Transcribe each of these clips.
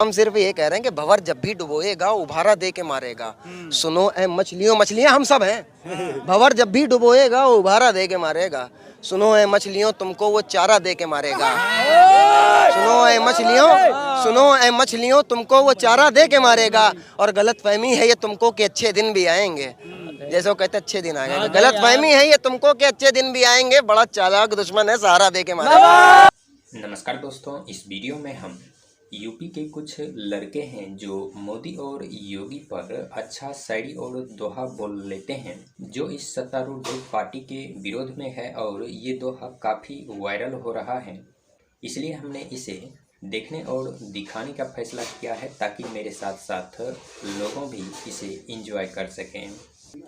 हम सिर्फ ये कह रहे हैं कि भंवर जब भी डुबोएगा उभारा दे के मारेगा। सुनो ऐ मछलियों, मछलियां हम सब हैं। भंवर जब भी डुबोएगा उभारा दे के मारेगा। सुनो ऐ मछलियों, तुमको वो चारा दे के मारेगा। सुनो ऐ मछलियों, सुनो ऐ मछलियों, तुमको वो चारा दे के मारेगा। और गलत फहमी है ये तुमको कि अच्छे दिन भी आएंगे। जैसे वो कहते अच्छे दिन आएंगे, गलत फहमी है ये तुमको कि अच्छे दिन भी आएंगे। बड़ा चालाक दुश्मन है, सहारा दे के मारेगा। नमस्कार दोस्तों, इस वीडियो में हम यूपी के कुछ लड़के हैं जो मोदी और योगी पर अच्छा शायरी और दोहा बोल लेते हैं, जो इस सत्तारूढ़ पार्टी के विरोध में है और ये दोहा काफ़ी वायरल हो रहा है। इसलिए हमने इसे देखने और दिखाने का फैसला किया है ताकि मेरे साथ साथ लोगों भी इसे एंजॉय कर सकें।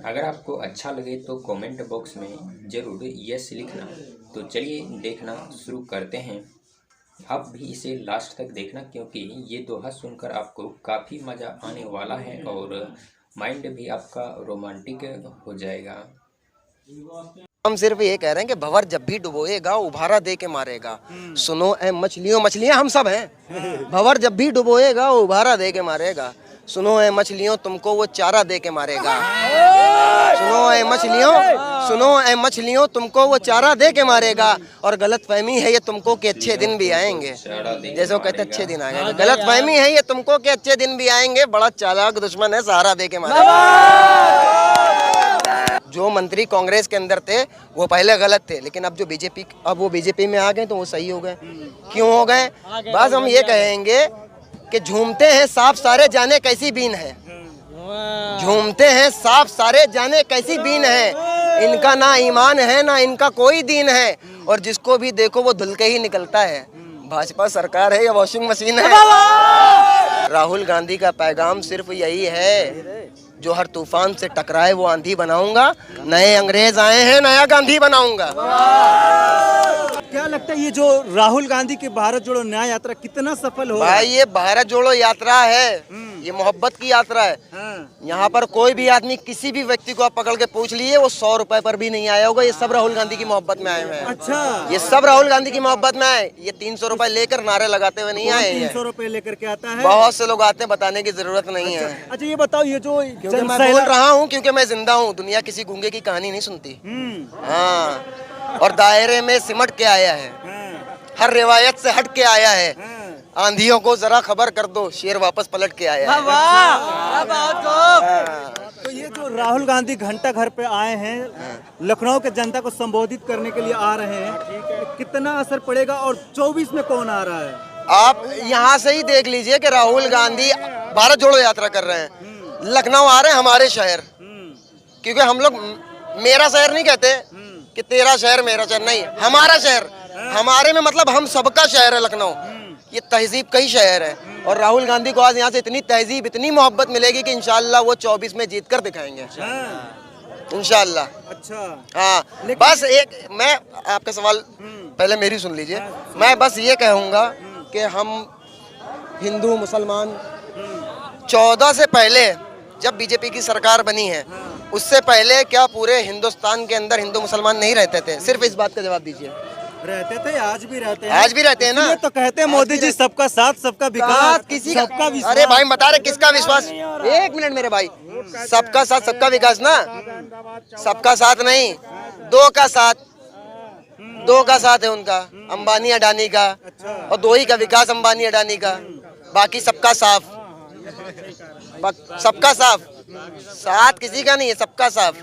अगर आपको अच्छा लगे तो कमेंट बॉक्स में ज़रूर यस लिखना। तो चलिए देखना शुरू करते हैं। आप भी इसे लास्ट तक देखना क्योंकि ये दोहा सुनकर आपको काफ़ी मज़ा आने वाला है और माइंड भी आपका रोमांटिक हो जाएगा। हम सिर्फ ये कह रहे हैं कि भंवर जब भी डुबोएगा उभारा दे के मारेगा। सुनो ऐ मछलियों, मछलियां हम सब हैं। भंवर जब भी डुबोएगा उभारा दे के मारेगा। सुनो ऐ मछलियों, तुमको वो चारा दे के मारेगा। सुनो ऐ मछलियों, सुनो ऐ मछलियों, तुमको वो चारा दे के मारेगा। और गलत फहमी है ये तुमको कि अच्छे दिन भी आएंगे। जैसे वो कहते अच्छे दिन आएंगे, गलत फहमी है ये तुमको कि अच्छे दिन भी आएंगे। बड़ा चालाक दुश्मन है, सहारा दे के मारेगा। जो मंत्री कांग्रेस के अंदर थे वो पहले गलत थे, लेकिन अब जो बीजेपी, अब वो बीजेपी में आ गए तो वो सही हो गए। क्यों हो गए? बस हम ये कहेंगे कि झूमते हैं सांप सारे जाने कैसी बीन है। झूमते हैं सांप सारे जाने कैसी बीन है। इनका ना ईमान है ना इनका कोई दीन है। और जिसको भी देखो वो धुल के ही निकलता है। भाजपा सरकार है या वॉशिंग मशीन है? राहुल गांधी का पैगाम सिर्फ यही है, जो हर तूफान से टकराए वो आंधी बनाऊंगा। नए अंग्रेज आए हैं, नया गांधी बनाऊंगा। क्या लगता है ये जो राहुल गांधी की भारत जोड़ो न्याय यात्रा कितना सफल हो? भाई ये भारत जोड़ो यात्रा है, ये मोहब्बत की यात्रा है। यहाँ पर कोई भी आदमी, किसी भी व्यक्ति को आप पकड़ के पूछ लिए, वो 100 रुपए पर भी नहीं आया होगा। ये सब राहुल गांधी की मोहब्बत में आए हुए हैं। अच्छा, ये सब राहुल गांधी की मोहब्बत में आए। ये 300 रुपए लेकर नारे लगाते हुए नहीं आए हैं। 300 रुपए लेकर के आता है? बहुत से लोग आते हैं, बताने की जरूरत नहीं है। अच्छा ये बताओ, ये जो क्योंकि मैं बोल रहा हूँ, क्योंकि मैं जिंदा हूँ। दुनिया किसी गूंगे की कहानी नहीं सुनती। हाँ, और दायरे में सिमट के आया है, हर रिवायत से हट के आया है। आंधियों को जरा खबर कर दो, शेर वापस पलट के आया है। तो ये जो राहुल गांधी घंटा घर पे आए हैं, लखनऊ के जनता को संबोधित करने के लिए आ रहे हैं, कितना असर पड़ेगा? और 24 में कौन आ रहा है? आप यहाँ से ही देख लीजिए कि राहुल गांधी भारत जोड़ो यात्रा कर रहे हैं। लखनऊ आ रहे हैं, हमारे शहर। क्योंकि हम लोग मेरा शहर नहीं कहते कि तेरा शहर मेरा शहर, नहीं, हमारा शहर। हमारे में मतलब हम सबका शहर है लखनऊ। ये तहजीब का ही शहर है। और राहुल गांधी को आज यहाँ से इतनी तहजीब, इतनी मोहब्बत मिलेगी कि इंशाल्लाह वो 24 में जीत कर दिखाएंगे इंशाल्लाह। अच्छा, हाँ, बस एक, मैं आपका सवाल पहले मेरी सुन लीजिए। मैं बस ये कहूँगा कि हम हिंदू मुसलमान 14 से पहले जब बीजेपी की सरकार बनी है, उससे पहले क्या पूरे हिंदुस्तान के अंदर हिंदू मुसलमान नहीं रहते थे? सिर्फ इस बात का जवाब दीजिए। रहते थे, आज भी रहते हैं। आज भी रहते हैं ना। तो कहते हैं मोदी जी सबका साथ सबका विकास, किसी सबका विश्वास। अरे भाई बता रहे किसका विश्वास? एक मिनट मेरे भाई, सबका साथ सबका विकास ना, सबका साथ नहीं, दो का साथ, दो का साथ है उनका, अंबानी अडानी का। और दो ही का विकास, अंबानी अडानी का। बाकी सबका साफ, सबका साफ, साथ किसी का नहीं है, सबका साफ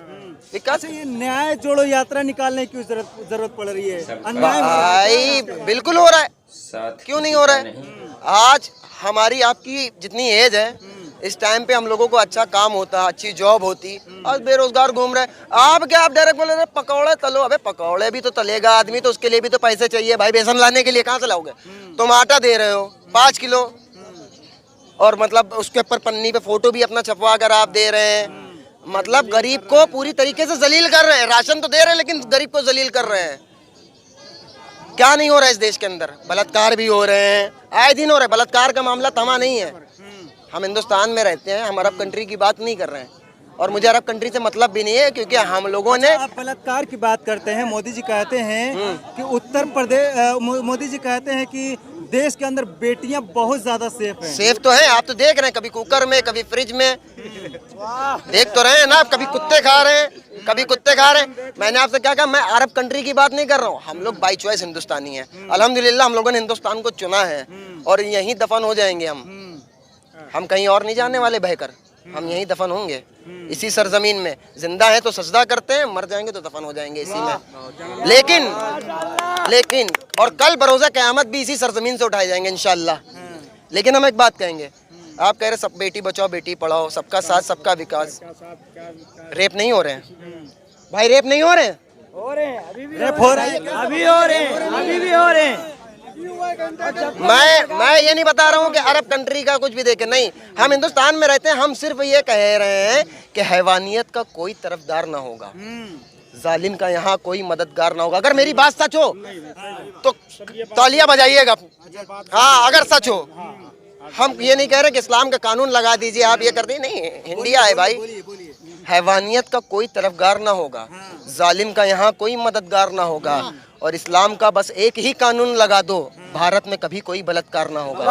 विकास। ये न्याय जोड़ो यात्रा निकालने की जरूरत पड़ रही है। अन्याय भाई बिल्कुल हो रहा है, क्यों नहीं हो रहा है? आज हमारी आपकी जितनी एज है, इस टाइम पे हम लोगों को अच्छा काम होता, अच्छी जॉब होती। आज बेरोजगार घूम रहे हैं। आप क्या, आप डायरेक्ट बोले पकौड़े तलो? अबे पकौड़े भी तो तलेगा आदमी, तो उसके लिए भी तो पैसे चाहिए भाई। बेसन लाने के लिए कहाँ से लाओगे? तुम आटा दे रहे हो 5 किलो, और मतलब उसके ऊपर पन्नी पे फोटो भी अपना छपवा कर आप दे रहे हैं। मतलब गरीब को पूरी तरीके से जलील कर रहे हैं। राशन तो दे रहे हैं लेकिन गरीब को जलील कर रहे हैं। क्या नहीं हो रहा है इस देश के अंदर? बलात्कार भी हो रहे हैं, आए दिन हो रहे हैं। बलात्कार का मामला थमा नहीं है। हम हिंदुस्तान में रहते हैं, हम अरब कंट्री की बात नहीं कर रहे हैं। और मुझे अरब कंट्री से मतलब भी नहीं है, क्योंकि हम लोगों ने आप बलात्कार की बात करते हैं। मोदी जी कहते हैं कि उत्तर प्रदेश, मोदी जी कहते हैं कि देश के अंदर बेटियां बहुत ज्यादा सेफ हैं। सेफ तो है, आप तो देख रहे हैं, कभी कुकर में कभी फ्रिज में, देख तो रहे हैं ना, कभी कुत्ते खा रहे हैं, कभी कुत्ते खा रहे हैं। मैंने आपसे क्या कहा, मैं अरब कंट्री की बात नहीं कर रहा हूँ, हम लोग बाई चॉइस हिंदुस्तानी हैं। अल्हम्दुलिल्लाह हम लोगों ने हिंदुस्तान को चुना है और यहीं दफन हो जाएंगे हम कहीं और नहीं जाने वाले बहकर, हम यहीं दफन होंगे इसी सरजमीन में। जिंदा है तो सजदा करते हैं, मर जाएंगे तो दफन हो जाएंगे इसी में। लेकिन और कल बरोज़ा क़यामत भी इसी सरजमीन से उठाए जाएंगे इंशाअल्लाह। लेकिन हम एक बात कहेंगे, आप कह रहे सब बेटी बचाओ बेटी पढ़ाओ, सबका साथ सबका विकास, रेप नहीं हो रहे हैं भाई, रेप नहीं हो रहे हैं, रेप हो रहा है, अभी हो रहे हैं, अभी भी हो रहे हैं। मैं ये नहीं बता रहा हूँ कि अरब कंट्री का कुछ भी देखे, नहीं, हम हिंदुस्तान में रहते हैं। हम सिर्फ ये कह रहे हैं कि हैवानियत का कोई तरफदार ना होगा, जालिम का यहाँ कोई मददगार ना होगा। अगर मेरी बात सच हो तो तालियां बजाइएगा, हाँ अगर सच हो। हम ये नहीं कह रहे कि इस्लाम का कानून लगा दीजिए, आप ये कर दीजिए, नहीं, इंडिया है भाई। हैवानियत का कोई तरफदार ना होगा, जालिम का यहाँ कोई मददगार ना होगा, और इस्लाम का बस एक ही कानून लगा दो, भारत में कभी कोई बलात्कार ना होगा।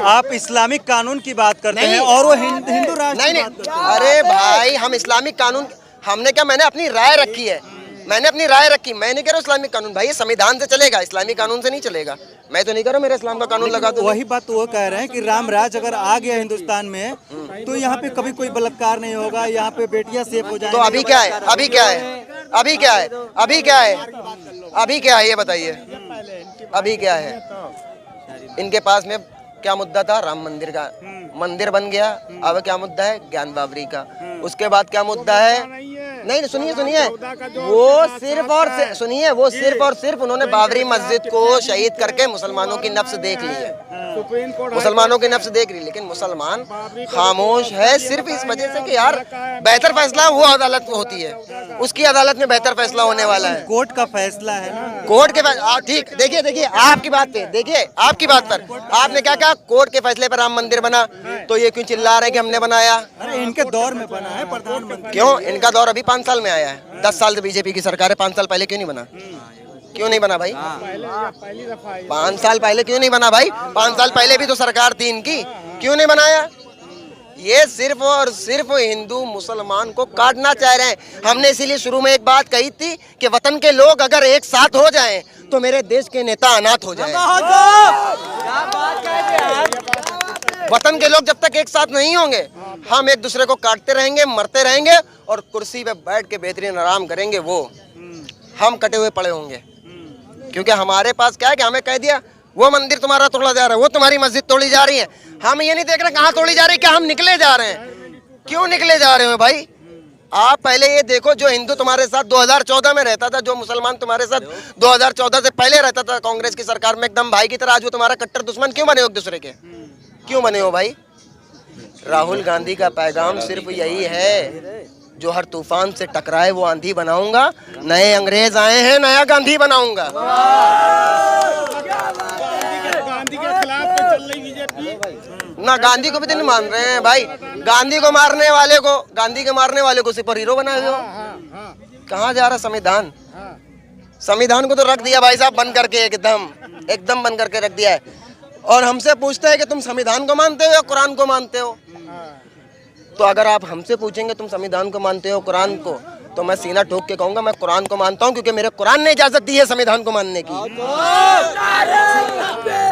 आप इस्लामिक कानून की बात करते हैं और वो हिंदू राष्ट्र नहीं, अरे भाई हम इस्लामिक कानून, हमने क्या, मैंने अपनी राय रखी है, मैंने अपनी राय रखी। मैं नहीं कह रहा इस्लामिक कानून, भाई ये संविधान से चलेगा, इस्लामिक कानून से नहीं चलेगा। मैं तो नहीं कह रहा मेरा इस्लाम का कानून लगा दो। वही बात तो वो कह रहे हैं कि राम राज अगर आ गया हिंदुस्तान में तो यहाँ पे कभी कोई बलात्कार नहीं होगा, यहाँ पे बेटियां सेफ हो जाएंगी। तो अभी क्या है, अभी क्या है, अभी क्या है, अभी क्या है, अभी क्या है ये बताइए, अभी क्या है? इनके पास में क्या मुद्दा था? राम मंदिर का, मंदिर बन गया। अब क्या मुद्दा है? ज्ञान बावरी का। उसके बाद क्या मुद्दा है? नहीं सुनिए सुनिए, वो सिर्फ और सुनिए, वो सिर्फ और सिर्फ उन्होंने बाबरी मस्जिद को शहीद करके मुसलमानों की नफ्स देख ली है, मुसलमानों की नफ्स देख ली। लेकिन मुसलमान खामोश है सिर्फ इस वजह से कि यार बेहतर फैसला वो अदालत में होती है, उसकी अदालत में बेहतर फैसला होने वाला है। कोर्ट का फैसला है ना, कोर्ट के ठीक। देखिए देखिए आपकी बात पे, देखिए आपकी बात पर आपने क्या कहा, कोर्ट के फैसले पर राम मंदिर बना, तो ये क्यों चिल्ला रहे कि हमने बनाया? अरे इनके दौर में बना है प्रधानमंत्री। क्यों? इनका दौर अभी 5 साल में आया है, 10 साल से बीजेपी की सरकार है, 5 साल पहले क्यों नहीं बना? क्यों नहीं बना भाई? 5 साल पहले क्यों नहीं बना भाई? 5 साल पहले भी तो सरकार थी इनकी, क्यों नहीं बनाया? ये सिर्फ और सिर्फ हिंदू मुसलमान को काटना चाह रहे हैं। हमने इसीलिए शुरू में एक बात कही थी कि वतन के लोग अगर एक साथ हो जाएं तो मेरे देश के नेता अनाथ हो जाएं। वतन के लोग जब तक एक साथ नहीं होंगे, हम एक दूसरे को काटते रहेंगे, मरते रहेंगे, और कुर्सी पे बैठ के बेहतरीन आराम करेंगे, वो हम कटे हुए पड़े होंगे। क्योंकि हमारे पास क्या है कि हमें कह दिया वो मंदिर तुम्हारा तोड़ा जा रहा है, वो तुम्हारी मस्जिद तोड़ी जा रही है। हम ये नहीं देख रहे कहाँ तोड़ी जा रही है, क्या हम निकले जा रहे हैं? क्यों निकले जा रहे हो भाई? आप पहले ये देखो, जो हिंदू तुम्हारे साथ 2014 में रहता था, जो मुसलमान तुम्हारे साथ 2014 से पहले रहता था कांग्रेस की सरकार में एकदम भाई की तरह, आज वो तुम्हारा कट्टर दुश्मन क्यों बने हो एक दूसरे के? क्यों बने हो भाई? राहुल गांधी का पैगाम सिर्फ यही है, जो हर तूफान से टकराए वो आंधी बनाऊंगा, नए अंग्रेज आए हैं नया गांधी बनाऊंगा। गांधी के खिलाफ तो चल रही बीजेपी ना, गांधी को भी तो नहीं मान रहे हैं भाई। गांधी को मारने वाले को, गांधी के मारने वाले को सुपर हीरो बनाए हो। कहाँ जा रहा संविधान? संविधान को तो रख दिया भाई साहब बंद करके, एकदम बंद करके रख दिया है। और हमसे पूछते हैं कि तुम संविधान को मानते हो या कुरान को मानते हो? तो अगर आप हमसे पूछेंगे तुम संविधान को मानते हो कुरान को, तो मैं सीना ठोक के कहूंगा मैं कुरान को मानता हूं, क्योंकि मेरे कुरान ने इजाजत दी है संविधान को मानने की।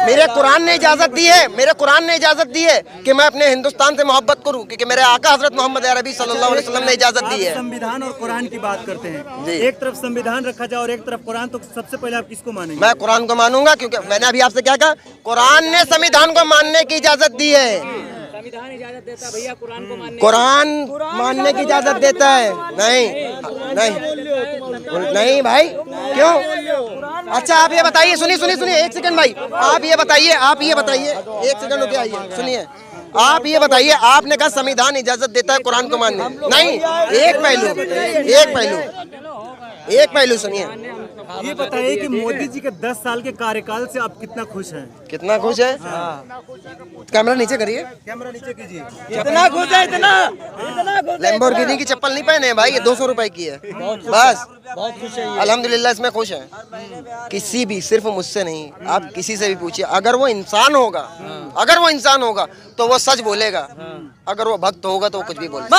मेरे कुरान ने इजाजत दी है, मेरे कुरान ने इजाजत दी है कि मैं अपने हिंदुस्तान से मोहब्बत करूं, क्योंकि मेरे आका हजरत मोहम्मद अरबी सल्लल्लाहु अलैहि वसल्लम ने इजाजत दी है। संविधान और कुरान की बात करते हैं, एक तरफ संविधान रखा जाए और एक तरफ कुरान, तो सबसे पहले आप किसको मानेंगे? मैं कुरान को मानूंगा, क्योंकि मैंने अभी आपसे क्या कहा, कुरान ने संविधान को मानने की इजाजत दी है। संविधान इजाजत देता भैया कुरान को मानने, कुरान मानने की इजाजत देता है? नहीं भाई, क्यों? अच्छा आप ये बताइए, सुनिए एक सेकंड भाई, आप ये बताइए, एक सेकंड रुके, आइए सुनिए। आप ये बताइए, आपने कहा संविधान इजाजत देता है कुरान को मानने, नहीं, एक पहलू सुनिए। ये बताइए कि मोदी जी के 10 साल के कार्यकाल से आप कितना खुश हैं? कितना खुश है? कैमरा नीचे करिए, कैमरा नीचे कीजिए। इतना खुश है, इतना लैम्बोर्गिनी की चप्पल नहीं पहने हैं भाई, ये 200 रुपए की है बस। बहुत खुश है। अल्हम्दुलिल्लाह इसमें खुश है। किसी भी, सिर्फ मुझसे नहीं, आप किसी से भी पूछिए, अगर वो इंसान होगा, अगर वो इंसान होगा तो वो सच बोलेगा, अगर वो भक्त होगा तो वो कुछ भी बोलेगा।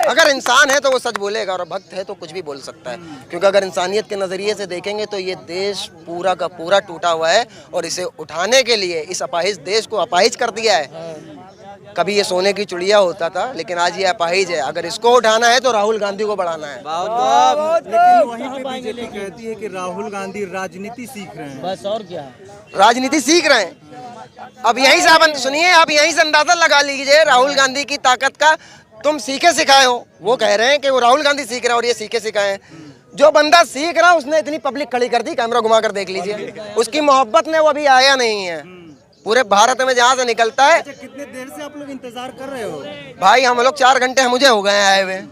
अगर इंसान है तो वो सच बोलेगा और भक्त है तो कुछ भी बोल सकता है, क्योंकि अगर इंसानियत के नजरिए से देखेंगे तो ये देश पूरा का पूरा टूटा हुआ है और इसे उठाने के लिए इस अपाहिज देश को अपाहिज कर दिया है। कभी ये सोने की चिड़िया होता था, लेकिन आज ये अपाहिज है। अगर इसको उठाना है तो राहुल गांधी को बढ़ाना है। लेकिन वहीं पे बीजेपी कहती है कि राहुल गांधी राजनीति सीख रहे हैं। बस और क्या? राजनीति सीख रहे हैं। अब यहीं से आप सुनिए, आप यहीं से अंदाजा लगा लीजिए राहुल गांधी की ताकत का। तुम सीखे सिखाए हो, वो कह रहे हैं कि वो राहुल गांधी सीख रहा है और ये सीखे सिखाए हैं। जो बंदा सीख रहा है उसने इतनी पब्लिक खड़ी कर दी, कैमरा घुमा कर देख लीजिए, उसकी मोहब्बत में वो अभी आया नहीं है। पूरे भारत में जहाँ से निकलता है। अच्छा, कितने देर से आप लोग इंतजार कर रहे हो? भाई हम लोग 4 घंटे मुझे हो गए आए हुए।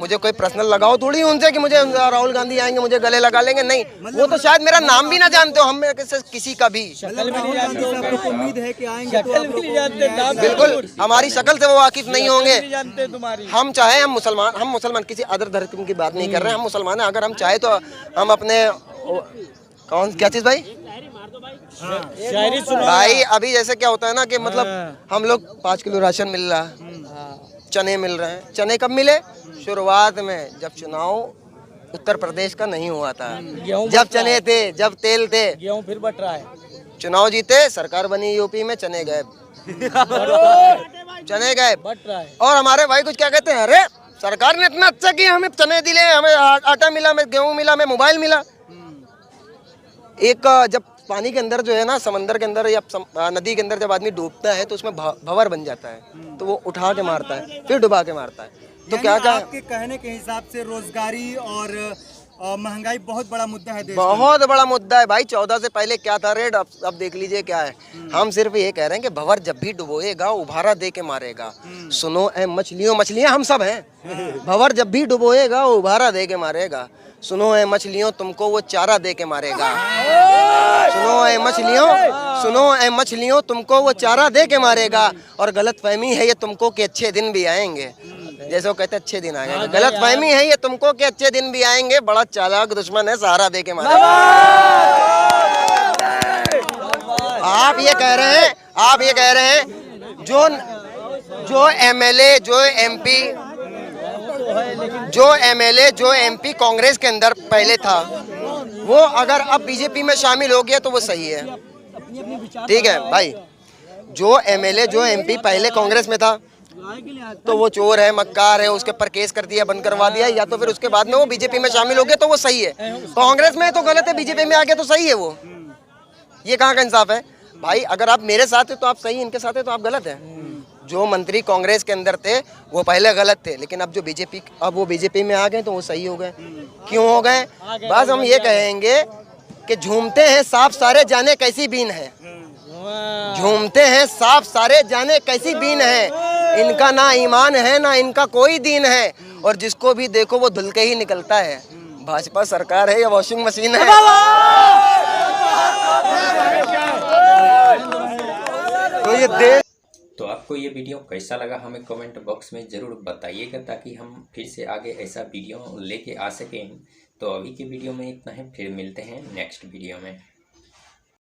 मुझे कोई पर्सनल लगाओ थोड़ी उनसे कि मुझे राहुल गांधी आएंगे मुझे गले लगा लेंगे, नहीं। वो तो शायद मेरा नाम भी ना जानते हो, हम में से किसी का भी। उम्मीद है कि आएंगे तो आप लोग बिल्कुल हमारी शक्ल से वो वाकिफ नहीं होंगे। हम चाहे हम मुसलमान किसी अदर धर्म की बात नहीं कर रहे हैं, हम मुसलमान हैं। अगर हम चाहे तो हम अपने क्या चीज भाई भाई अभी जैसे क्या होता है ना कि मतलब हम लोग 5 किलो राशन मिल रहा है, चने मिल रहे हैं। चने कब मिले? शुरुआत में, जब चुनाव उत्तर प्रदेश का नहीं हुआ था, जब चने थे, जब तेल थे। गेहूं फिर बट रहा है। चुनाव जीते, सरकार बनी यूपी में, चने गए चने गए बट रहा है। और हमारे भाई कुछ क्या कहते हैं, अरे सरकार ने इतना अच्छा किया, हमें चने दिले, हमें आटा मिला, हमें गेहूं मिला, हमें मोबाइल मिला। एक जब पानी के अंदर जो है ना, समंदर के अंदर या नदी के अंदर जब आदमी डूबता है तो उसमें भंवर बन जाता है, तो वो उठा के मारता है, फिर डुबा के मारता है। तो क्या आपके कहने के हिसाब से रोजगारी और महंगाई बहुत बड़ा मुद्दा है देश बहुत बड़ा मुद्दा है भाई। 14 से पहले क्या था रेट, अब देख लीजिए क्या है। हम सिर्फ ये कह रहे हैं कि भंवर जब भी डुबोएगा उभारा दे के मारेगा। सुनो ए मछलियां हम सब हैं। भंवर जब भी डुबोएगा उभारा दे के मारेगा। सुनो ए मछलियों तुमको वो चारा दे के मारेगा। सुनो ए मछलियों तुमको वो चारा दे के मारेगा। और गलत फहमी है ये तुमको कि अच्छे दिन भी आएंगे, जैसे वो कहते अच्छे दिन आएंगे। गलत फहमी है ये तुमको कि अच्छे दिन भी आएंगे। बड़ा चालाक दुश्मन है, सहारा दे के मारेगा। आप ये कह रहे हैं जो एमएलए जो एमपी कांग्रेस के अंदर पहले था, वो अगर अब बीजेपी में शामिल हो गया तो वो सही है, ठीक है भाई। जो एमएलए जो एमपी पहले कांग्रेस में था तो वो चोर है, मक्कार है, उसके ऊपर केस कर दिया, बंद करवा दिया, या तो फिर उसके बाद में वो बीजेपी में शामिल हो गया तो वो सही है। कांग्रेस में तो गलत है, बीजेपी में आ गया तो सही है। वो ये कहाँ का इंसाफ है भाई? अगर आप मेरे साथ है तो आप सही, इनके साथ है तो आप गलत है। जो मंत्री कांग्रेस के अंदर थे वो पहले गलत थे, लेकिन अब वो बीजेपी में आ गए तो वो सही हो गए। क्यों हो गए? बस हम ये कहेंगे कि झूमते हैं सांप सारे जाने कैसी बीन है। झूमते हैं सांप सारे जाने कैसी बीन है। इनका ना ईमान है ना इनका कोई दीन है, और जिसको भी देखो वो धुल के ही निकलता है। भाजपा सरकार है या वॉशिंग मशीन है? तो ये देश। तो आपको ये वीडियो कैसा लगा हमें कमेंट बॉक्स में ज़रूर बताइएगा, ताकि हम फिर से आगे ऐसा वीडियो लेके आ सकें। तो अभी के वीडियो में इतना है, फिर मिलते हैं नेक्स्ट वीडियो में।